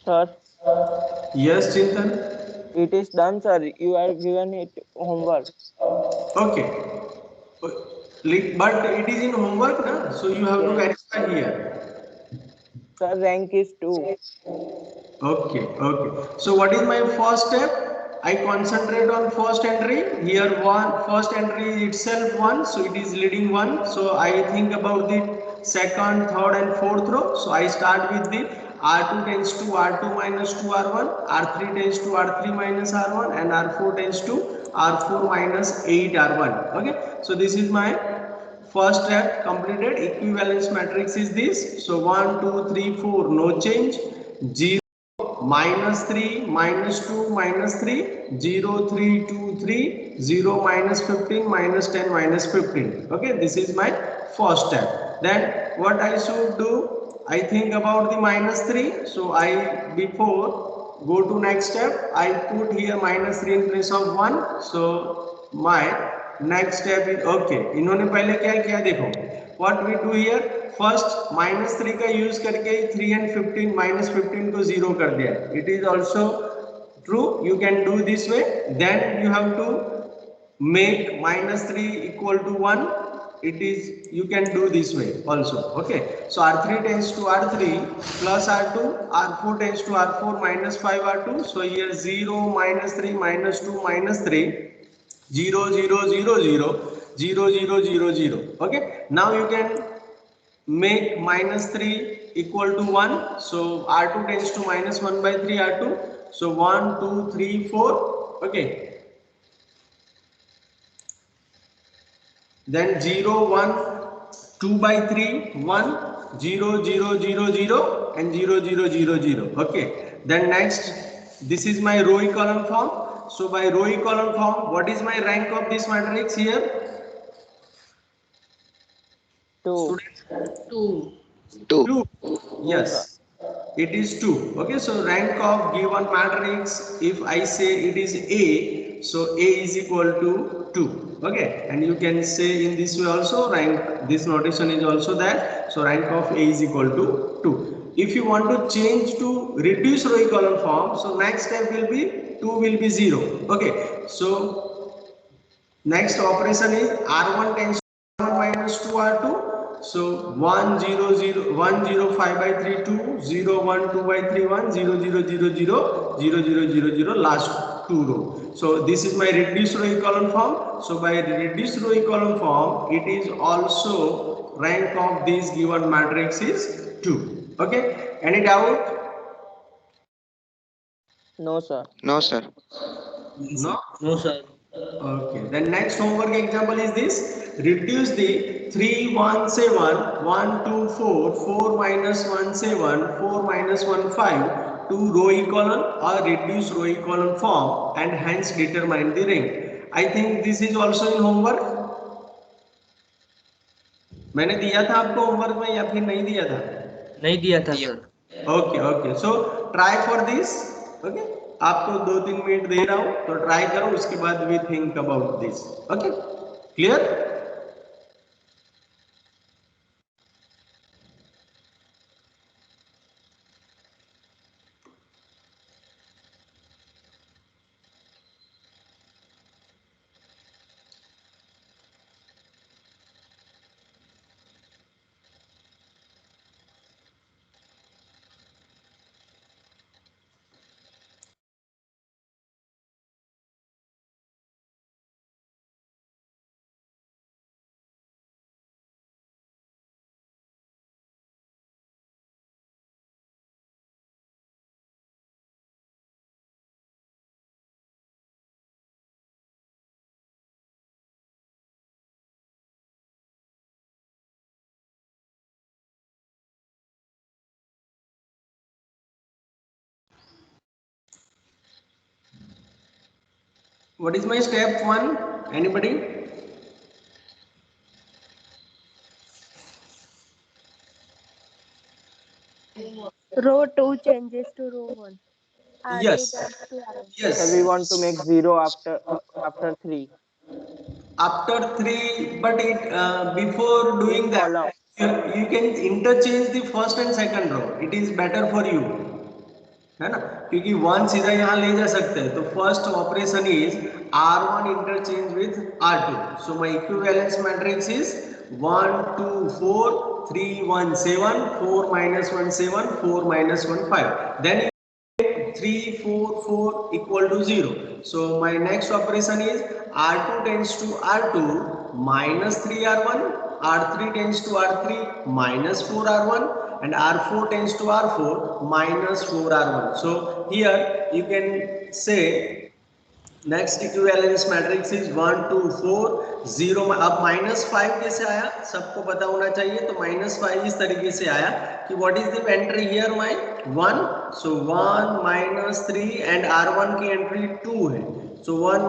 Sir, Yes, Chintan. it is done, sir. You are given it homework. Okay. But it is in homework, na? So you have to Yes. verify here. Sir, rank is 2. Okay, okay. So what is my first step? I concentrate on first entry. Here one first entry is itself one, so it is leading one. So I think about the second, third, and fourth row. So I start with the R2 tends to R2 minus 2 R1, R3 tends to R3 minus R1, and R4 tends to R4 minus 8 R1. Okay, so this is my first step completed. Equivalence matrix is this. So 1, 2, 3, 4, no change. 0 minus 3 minus 2 minus 3 0 3 2 3 0 minus 15 minus 10 minus 15. Okay, this is my first step. Then what I should do, I think about the minus 3. So I, before go to next step, I put here minus 3 in place of 1. So my next step is okay. इन्होंने पहले क्या किया देखो, what we do here, first minus 3 का use करके 3 and 15 minus 15 को zero कर दिया. It is also true, you can do this way. Then you have to make minus 3 equal to 1. It is, you can do this way also. Okay, so R3 tends to R3 plus R2, R4 tends to R4 minus 5 R2. So here 0 minus 3 minus 2 minus 3 0 0 0 0 0 0 0 0. Okay, now you can make minus 3 equal to 1. So R2 tends to minus 1 by 3 R2. So 1, 2, 3, 4. Okay. Then 0, 1, 2 by 3, 1, 0, 0, 0, 0 and 0, 0, 0, 0. Okay. Then next, this is my row echelon form. So by row echelon form, what is my rank of this matrix here? 2. Students? 2. 2. 2. 2, sir. Yes. It is 2. Okay, so rank of given matrix, if I say it is A, so A is equal to 2. Okay, and you can say in this way also, rank, this notation is also there. So rank of A is equal to 2. If you want to change to reduce row echelon form, so next step will be 2 will be 0. Okay, so next operation is R1 tends to R1 minus 2 R2. So 1 0 0 1 0 5 by 3 2 0 1 2 by 3 1 0 0 0 0 0 0 0 0 last two row. So this is my reduced row echelon form. So by reduced row echelon form, it is also rank of this given matrix is 2. Okay, any doubt? No, sir. No, sir. No. No, sir. Okay, the next homework example is this. Reduce the 3 1 7 1 2 4 4 minus 1 7 4 minus 1 5 to row echelon or reduce row echelon form and hence determine the rank. I think this is also in homework. मैंने दिया था आपको homework में या फिर नहीं दिया था? नहीं दिया था दिया. Sir. Okay okay, so try for this. Okay, आपको 2-3 मिनट दे रहा हूं, तो ट्राई करो, उसके बाद we think about this. Okay, clear? What is my step 1? Anybody? Row 2 changes to row 1. R2 Yes. tends to R1. Sir, we Yes. want to make 0 after 3. After 3, but it before In doing that, column. you can interchange the first and second row. It is better for you. है ना, क्योंकि 1 सीधा यहाँ ले जा सकते हैं। तो first operation is R1 interchange with R2. So my equivalence matrix is 1 2 4 3 1 7 4 minus 1 7 4 minus 1 5. Then 3 4 4 equal to 0. So my next operation is R2 tends to R2 minus 3R1, R3 tends to R3 minus 4R1, and R4 tends to R4 minus 4R1. So here you can say next equivalence matrix is 1 2 4 0. अब -5 कैसे आया सबको पता होना चाहिए। तो -5 इस तरीके से आया कि what is the entry here my 1. So 1 -3 and R1 की एंट्री 2 है। सो 1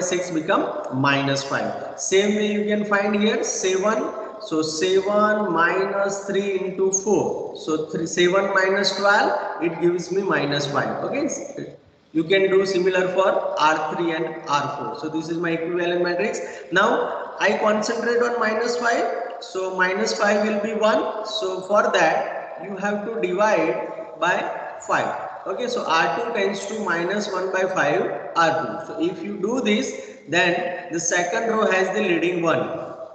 - 6 become -5. Same way you can find here 7. So 7 minus 3 into 4. So 7 minus 12, it gives me -5. Okay. You can do similar for R3 and R4. So this is my equivalent matrix. Now I concentrate on -5. So -5 will be 1. So for that you have to divide by 5. Okay. So R2 tends to -1 by 5 R2. So if you do this, then the second row has the leading one.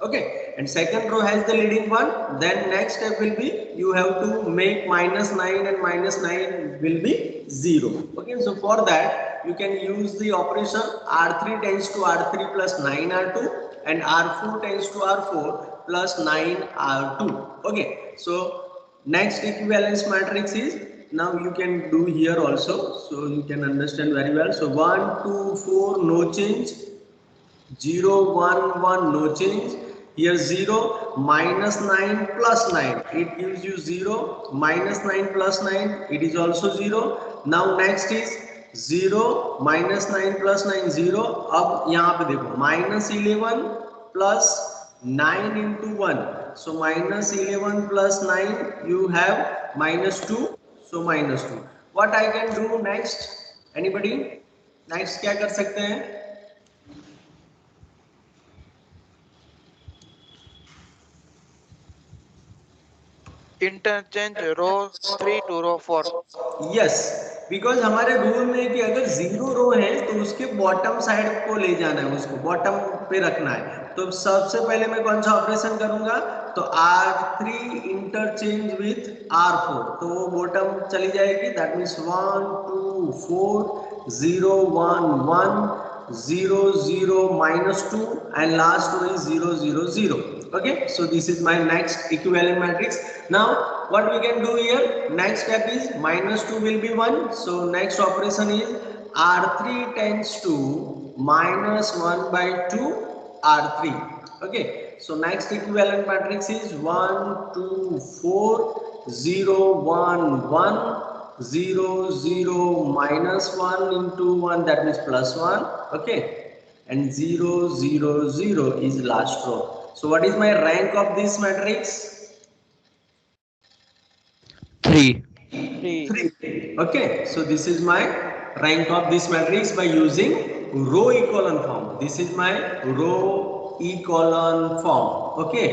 Okay, and second row has the leading one. Then next step will be you have to make -9 and -9 will be 0. Okay, so for that you can use the operation R3 tends to R3 plus 9R2 and R4 tends to R4 plus 9R2. Okay, so next equivalence matrix is, now you can do here also, so you can understand very well. So 1 2 4 no change, 0 1 1 no change. Here 0 -9 plus 9, it gives you 0. -9 plus 9, it is also 0. Now next is 0 -9 plus 9 0. अब यहाँ पे देखो -11 plus 9 into 1. So -11 plus 9 you have -2. So -2. What I can do next? Anybody? Next क्या कर सकते हैं? Interchange row 3 to row 4. Yes, because हमारे rule में कि अगर 0 रो है तो उसके बॉटम साइड को ले जाना है, उसको बॉटम पे रखना है। तो सबसे पहले मैं कौन सा ऑपरेशन करूंगा? तो R3 इंटरचेंज विथ R4, तो वो बॉटम चली जाएगी। That means 1 2 4 0 1 1 0 0 -2 and last one is 0 0 0. Okay, so this is my next equivalent matrix. Now what we can do here, next step is -2 will be 1. So next operation is R3 tends to -1 by 2 R3. Okay, so next equivalent matrix is 1 2 4 0 1 1 0 0 -1 into 1, that means +1. Okay, and 0 0 0 is last row. So what is my rank of this matrix? 3. 3. Okay, so this is my rank of this matrix by using row echelon form. This is my row echelon form. Okay,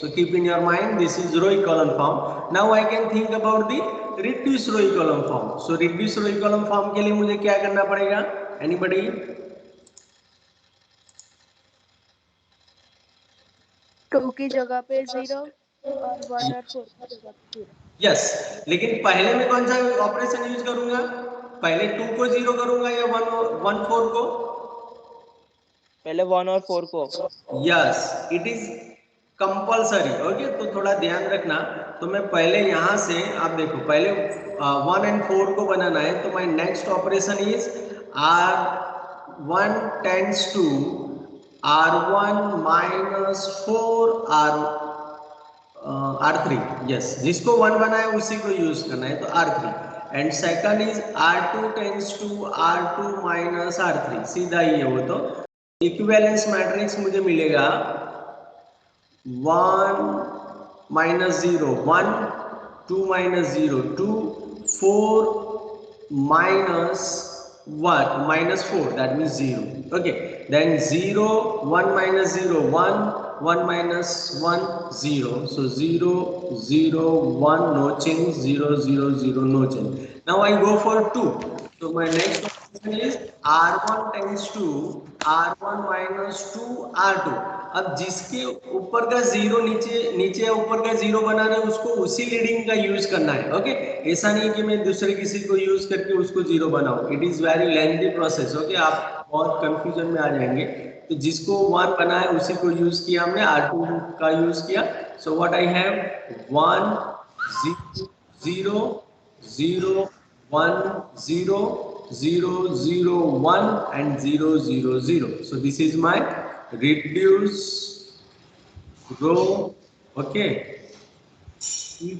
so keep in your mind this is row echelon form. Now I can think about the reduced row echelon form. So reduced row echelon form के लिए मुझे क्या करना पड़ेगा? Anybody? 2 की जगह पे 0 और 1 और 4 की जगह पे 0. यस, लेकिन पहले मैं कौन सा ऑपरेशन यूज करूंगा? पहले 2 को 0 करूंगा या 1 4 को? पहले 1 और 4 को. Yes, it is compulsory. Okay, तो थोड़ा ध्यान रखना। तो मैं पहले यहाँ से, आप देखो पहले 1 and 4 को बनाना है। तो my next operation is R1 tends to R1 minus 4 R3. Yes, जिसको 1 बनाए उसी को यूज करना है, तो R3. And second is R2 tends to R2 minus R3. सीधा ही है वो। तो इक्विवेलेंस मैट्रिक्स मुझे मिलेगा 1 minus 0 1 2 minus 0 2 4 minus 1 minus 4, that means 0. Okay, then 0 1 minus 0 1 1 minus 1 0, so 0 0 1 no change, 0 0 0 no change. Now I go for 2, so my next option is r1 tends to r1 minus 2 r2. अब जिसके ऊपर का zero नीचे या ऊपर का zero बना रहे हैं उसको उसी लीडिंग का यूज करना है. ओके, ऐसा नहीं कि मैं दूसरे किसी को यूज करके उसको जीरो बनाऊं. It is very lengthy process. Okay, आप बहुत कंफ्यूजन में आ जाएंगे. तो जिसको 1 बना है उसी को यूज किया हमने, r2 का यूज किया. So what I have 1 0 0 1 0 0 0 1 and 0 0 0. So this is my reduce row, okay,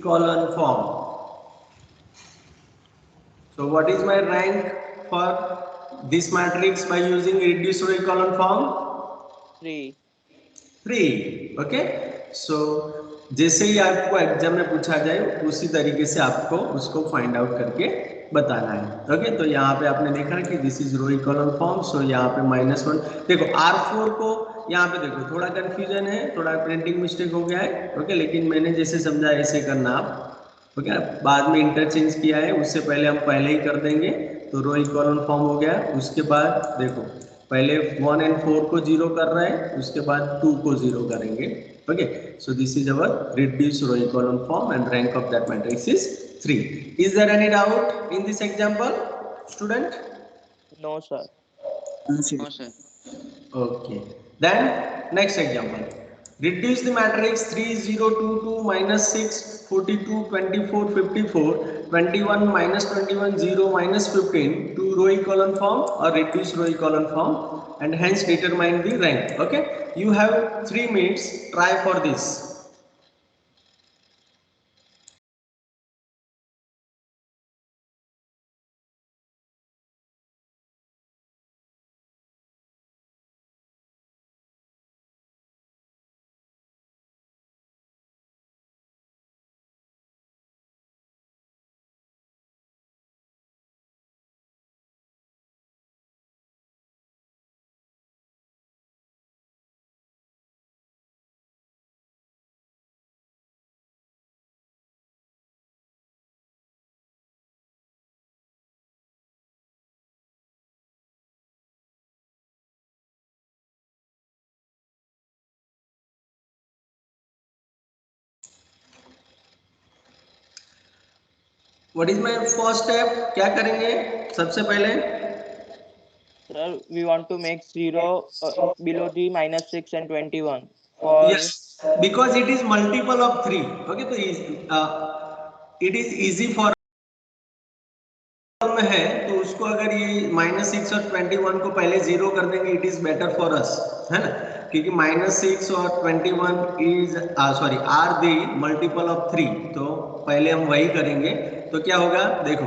column form. So what is my rank for this matrix by using reduced row column form? 3. Okay, so जैसे ही आपको exam में पूछा जाए उसी तरीके से आपको उसको फाइंड आउट करके बताना है. ओके, तो यहाँ पे आपने देखा कि this is row equal form. So यहाँ पे -1 देखो, R4 को यहाँ पे देखो थोड़ा कंफ्यूजन है, थोड़ा प्रिंटिंग मिस्टेक हो गया है. ओके, लेकिन मैंने जैसे समझा ऐसे करना आप. ओके, बाद में इंटरचेंज किया है, उससे पहले हम पहले ही कर देंगे. तो रो इक्वल फॉर्म हो गया. उसके बाद देखो पहले 1 and 4 को 0 कर रहे हैं, उसके बाद 2 को 0 करेंगे. Okay, so this is our reduced row echelon form and rank of that matrix is 3. Is there any doubt in this example, student? No sir. No, sir. Okay, then next example. Reduce the matrix 3 0 2 2 minus 6 42 24 54 21 minus 21 0 minus 15 to row echelon form or reduced row echelon form, and hence determine the rank. Okay, you have 3 minutes. Try for this. What is my first step? क्या करेंगे सबसे पहले? Sir, we want to make 0 below the -6 and 21. Yes, because it is multiple of 3. Okay, तो it is easy for में है तो उसको अगर ये -6 और 21 को पहले 0 कर देंगे, it is better for us, है ना, क्योंकि -6 और 21 is are the multiple of 3. तो पहले हम वही करेंगे. तो क्या होगा देखो,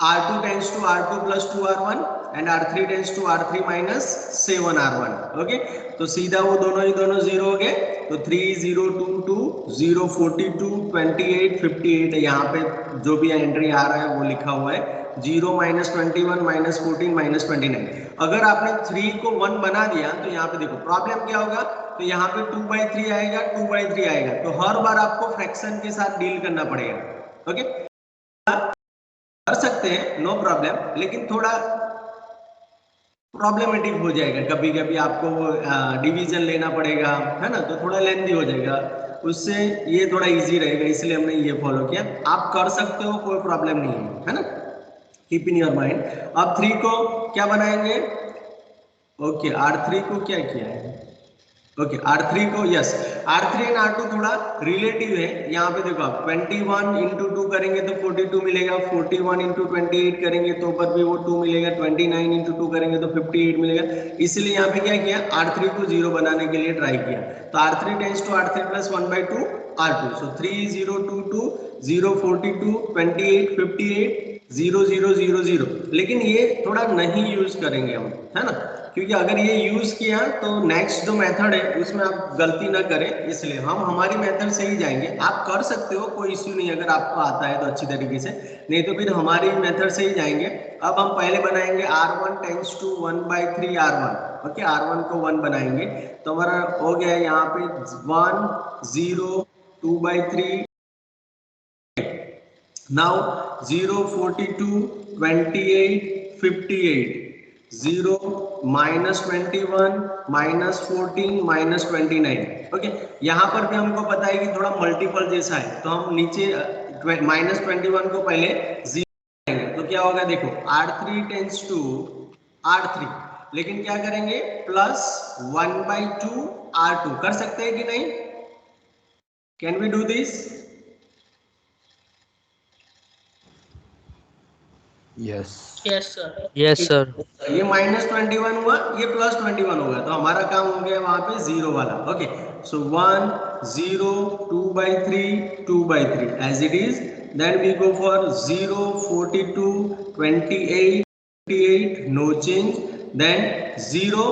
R2 tends to R2 plus 2R1 and R3 tends to R3 minus 7R1. Okay, तो सीधा वो दोनों 0 हो गए. तो 3 0 2 2 0 42 28 58 यहाँ पे जो भी एंट्री आ रहा है वो लिखा हुआ है. 0 -21 -14 -29. अगर आपने 3 को 1 बना दिया तो यहाँ पे देखो प्रॉब्लम क्या होगा. तो यहाँ पे 2/3 आएगा, 2/3 आएगा. तो हर बार आपको फ्रैक्शन के साथ डील करना पड़ेगा. ओके, कर सकते हैं, नो प्रॉब्लम, लेकिन थोड़ा प्रॉब्लमेटिक हो जाएगा. कभी कभी आपको डिवीजन लेना पड़ेगा, है ना, तो थोड़ा लेंथी हो जाएगा. उससे ये थोड़ा इजी रहेगा, इसलिए हमने ये फॉलो किया. आप कर सकते हो, कोई प्रॉब्लम नहीं है ना. Keep in your mind. अब 3 को क्या बनाएंगे? ओके, R3 को क्या किया है? ओके, R3 को यस, R3 एंड R2 थोड़ा रिलेटिव है. यहाँ पे देखो आप 21 इंटू 2 करेंगे तो 42 मिलेगा, 41 इंटू 28 करेंगे तो ऊपर भी वो 2 मिलेगा, 29 इंटू 2 करेंगे तो 58 मिलेगा. इसलिए यहाँ पे क्या किया, R3 को 0 बनाने के लिए ट्राई किया. तो R3 tends to R3 plus 1/2 R2. सो 3 0 2 2 0 42 28 58 0 0 0 0. लेकिन ये थोड़ा नहीं यूज करेंगे हम, है ना, क्योंकि अगर ये यूज किया तो नेक्स्ट जो मेथड है उसमें आप गलती ना करें, इसलिए हम हमारी मेथड से ही जाएंगे. आप कर सकते हो, कोई इश्यू नहीं, अगर आपको आता है तो अच्छी तरीके से, नहीं तो फिर हमारी मेथड से ही जाएंगे. अब हम पहले बनाएंगे R1 tends to 1/3 R1. Okay, R1 को 1 बनाएंगे तो हमारा हो गया यहाँ पे 1 0 2 by 3. Now 0 42 28 58 0 minus 21 minus 14 minus 29. Okay, यहाँ पर भी हमको पता है कि थोड़ा मल्टीपल जैसा है तो हम नीचे -21 को पहले 0 करेंगे तो क्या होगा, देखो R3 टेंस टू R3, लेकिन क्या करेंगे प्लस 1/2 R2 कर सकते हैं कि नहीं? Can we do this? Yes sir. Yes sir. ये -21 हुआ, ये +21 होगा तो हमारा काम हो गया वहां पे 0 वाला. Okay, so 1 0 2 by 3 2 by 3 as it is. Then we go for 0 42 28 58 no change. Then 0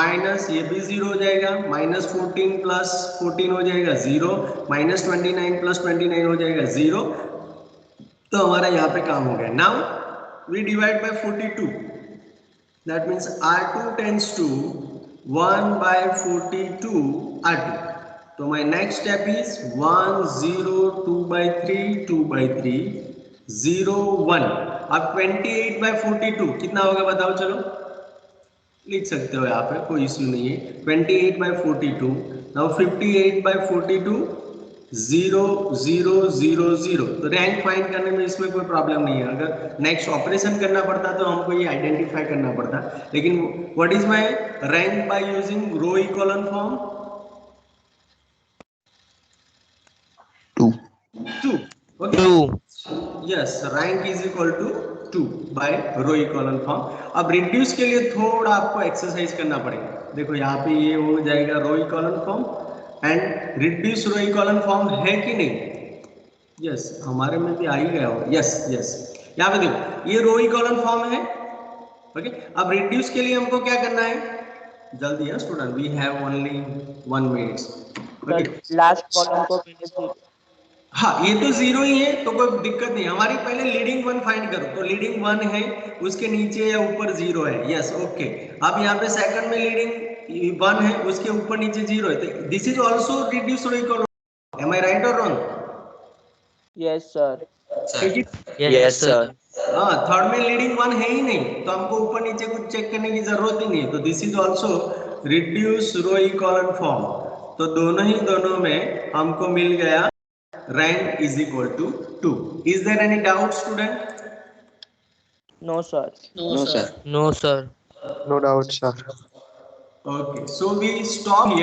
minus ये भी 0 हो जाएगा, -14 प्लस 14 हो जाएगा 0, -29 प्लस 29 हो जाएगा 0. तो हमारा यहाँ पे काम हो गया. Now we divide by 42. That means R2 tends to 1 by 42 R2. So my next step is 1 0 2 by 3 2 by 3 0 1. अब 28 by 42 कितना होगा बताओ, चलो लिख सकते हो यहाँ पे, कोई इश्यू नहीं है. 28 by 42. Now 58 by 42 0 0 0 0. तो रैंक फाइंड करने में इसमें कोई प्रॉब्लम नहीं है. अगर नेक्स्ट ऑपरेशन करना पड़ता तो हमको ये आइडेंटिफाई करना पड़ता. लेकिन what is my rank by using row echelon form? 2. Okay, 2. Yes, rank is equal to 2 by row echelon form. अब रिड्यूस के लिए थोड़ा आपको एक्सरसाइज करना पड़ेगा. देखो यहाँ पे ये हो जाएगा row echelon form and reduce row echelon form है कि नहीं? यस, हमारे में भी आ ही गया हो. यस यस, यहाँ पे देखो ये रो इकोलन फॉर्म है. ओके, अब रिड्यूस के लिए हमको क्या करना है? जल्दी है student, we have only 1 minute. Okay, last column को पहले 0. हाँ, ये तो 0 ही है तो कोई दिक्कत नहीं. हमारी पहले लीडिंग 1 फाइंड करो. तो लीडिंग 1 है, उसके नीचे या ऊपर 0 है. Yes, okay. अब यहाँ पे सेकंड में लीडिंग 1 है, उसके ऊपर नीचे 0 है. तो this is also reduce row equal. Am I right और wrong? Yes sir. Yes sir. हाँ, थर्ड में लीडिंग 1 है ही नहीं तो हमको ऊपर नीचे कुछ चेक करने की जरूरत ही नहीं है. तो this is also reduce row equal form. तो दोनों में हमको मिल गया rank is equal to 2. Is there any doubt, student? No sir. No sir. No doubt, sir. Okay, so we stop here.